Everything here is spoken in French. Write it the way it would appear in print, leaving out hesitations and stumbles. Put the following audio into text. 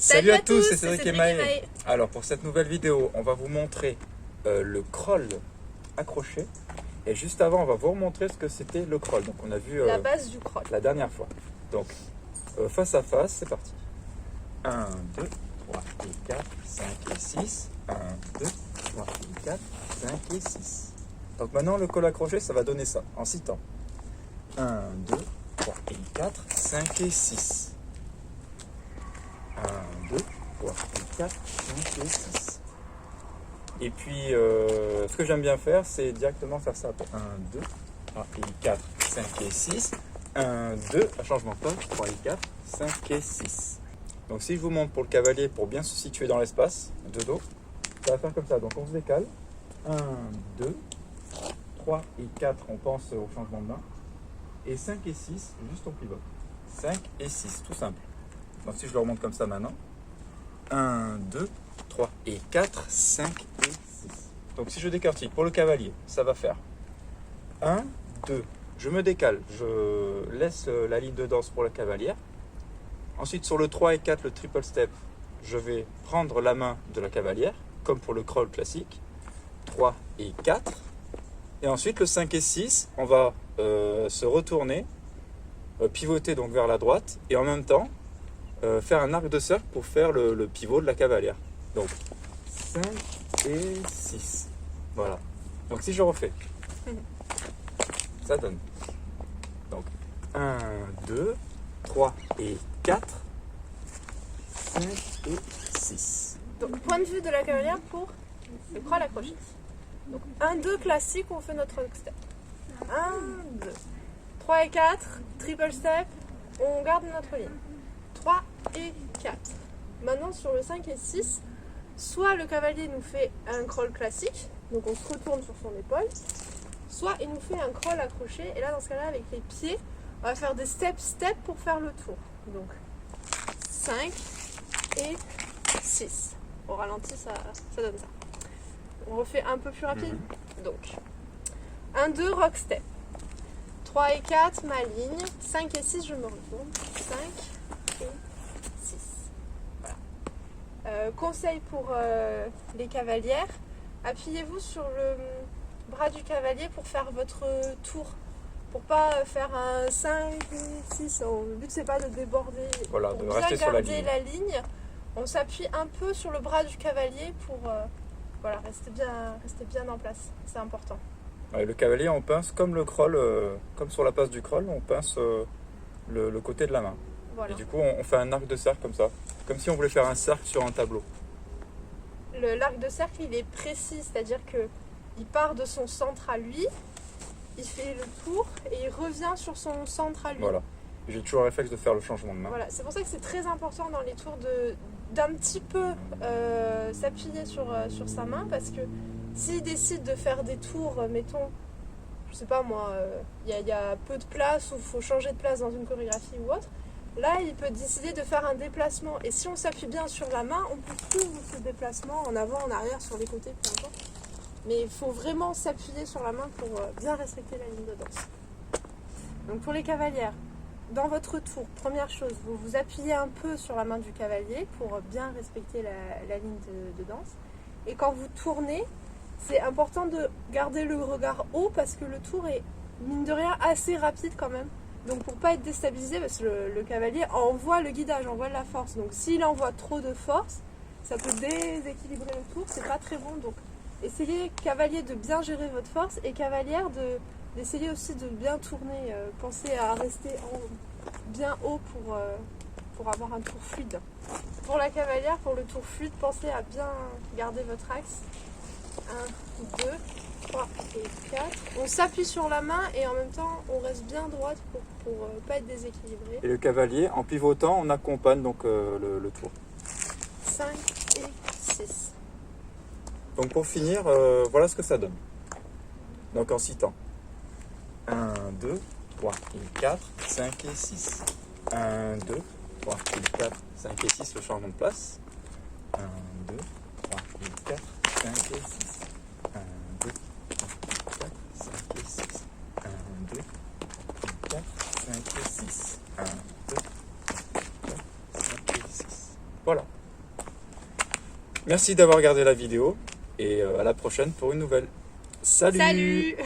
Salut à tous, c'est Cédric et Maë. Alors pour cette nouvelle vidéo, on va vous montrer le crawl accroché. Et juste avant, on va vous montrer ce que c'était le crawl. Donc on a vu la base du crawl la dernière fois. Donc face à face, c'est parti. 1, 2, 3 et 4, 5 et 6. 1, 2, 3 et 4, 5 et 6. Donc maintenant le crawl accroché, ça va donner ça en 6 temps. 1, 2, 3 et 4, 5 et 6. 1, 2, 3 et 4, 5 et 6. Et puis, ce que j'aime bien faire, c'est directement faire ça. 1, 2, 3 et 4, 5 et 6. 1, 2, à changement de temps, 3 et 4, 5 et 6. Donc si je vous montre pour le cavalier, pour bien se situer dans l'espace, de dos, ça va faire comme ça. Donc on se décale. 1, 2, 3 et 4, on pense au changement de main. Et 5 et 6, juste on pivote. 5 et 6, tout simple. Donc si je le remonte comme ça maintenant, 1, 2, 3 et 4, 5 et 6. Donc si je décortique pour le cavalier, ça va faire 1, 2, je me décale, je laisse la ligne de danse pour la cavalière. Ensuite sur le 3 et 4, le triple step, je vais prendre la main de la cavalière, comme pour le crawl classique. 3 et 4. Et ensuite le 5 et 6, on va se retourner, pivoter donc vers la droite, et en même temps, faire un arc de cercle pour faire le pivot de la cavalière. Donc 5 et 6. Voilà. Donc si je refais, ça donne. Donc 1, 2, 3 et 4, 5 et 6. Donc point de vue de la cavalière pour le crawl accroché. Donc 1, 2 classique, on fait notre step. 1, 2, 3 et 4, triple step, on garde notre ligne. 3 et 4. Maintenant sur le 5 et 6, soit le cavalier nous fait un crawl classique, donc on se retourne sur son épaule, soit il nous fait un crawl accroché, et là dans ce cas-là avec les pieds, on va faire des step pour faire le tour. Donc 5 et 6. Au ralenti ça donne ça. On refait un peu plus rapide. Donc 1, 2, rock step. 3 et 4, ma ligne. 5 et 6, je me retourne. 5 et 6. Voilà. Conseil pour les cavalières, appuyez-vous sur le bras du cavalier pour faire votre tour. Pour pas faire un 5, 6. Le but c'est pas de déborder. Voilà, pour de bien rester sur la garder ligne. la ligne, on s'appuie un peu sur le bras du cavalier pour voilà, rester bien en place. C'est important. Ouais, le cavalier, on pince comme le crawl, comme sur la passe du crawl, on pince le côté de la main. Voilà. Et du coup, on fait un arc de cercle comme ça, comme si on voulait faire un cercle sur un tableau. L'arc de cercle, il est précis, c'est-à-dire que il part de son centre à lui, il fait le tour et il revient sur son centre à lui. Voilà. J'ai toujours le réflexe de faire le changement de main. Voilà, c'est pour ça que c'est très important dans les tours d'un petit peu s'appuyer sur sa main, parce que s'il décide de faire des tours, mettons, je sais pas moi, il y a peu de place ou il faut changer de place dans une chorégraphie ou autre, là il peut décider de faire un déplacement. Et si on s'appuie bien sur la main, on peut suivre ce déplacement en avant, en arrière, sur les côtés, peu importe. Mais il faut vraiment s'appuyer sur la main pour bien respecter la ligne de danse. Donc pour les cavalières, dans votre tour, première chose, vous vous appuyez un peu sur la main du cavalier pour bien respecter la ligne de danse. Et quand vous tournez, c'est important de garder le regard haut parce que le tour est, mine de rien, assez rapide quand même. Donc pour pas être déstabilisé, parce que le cavalier envoie le guidage, envoie de la force. Donc s'il envoie trop de force, ça peut déséquilibrer le tour, c'est pas très bon. Donc essayez, cavalier, de bien gérer votre force, et cavalière d'essayer aussi de bien tourner. Pensez à rester bien haut pour avoir un tour fluide. Pour la cavalière, pour le tour fluide, pensez à bien garder votre axe. 1, 2, 3 et 4. On s'appuie sur la main et en même temps on reste bien droite pour pas être déséquilibré. Et le cavalier, en pivotant, on accompagne donc le tour. 5 et 6. Donc pour finir, voilà ce que ça donne. Donc en 6 temps. 1, 2, 3 et 4, 5 et 6. 1, 2, 3 et 4, 5 et 6, le changement de place. 1, 2, 3 et 4, 5 et 6. 1, 2, 3 et 4, 5 et 6. 1, 2, 3 et 4, 5 et 6. 1, 2, 3 et 4, 5 et 6. Voilà. Merci d'avoir regardé la vidéo et à la prochaine pour une nouvelle. Salut. Salut.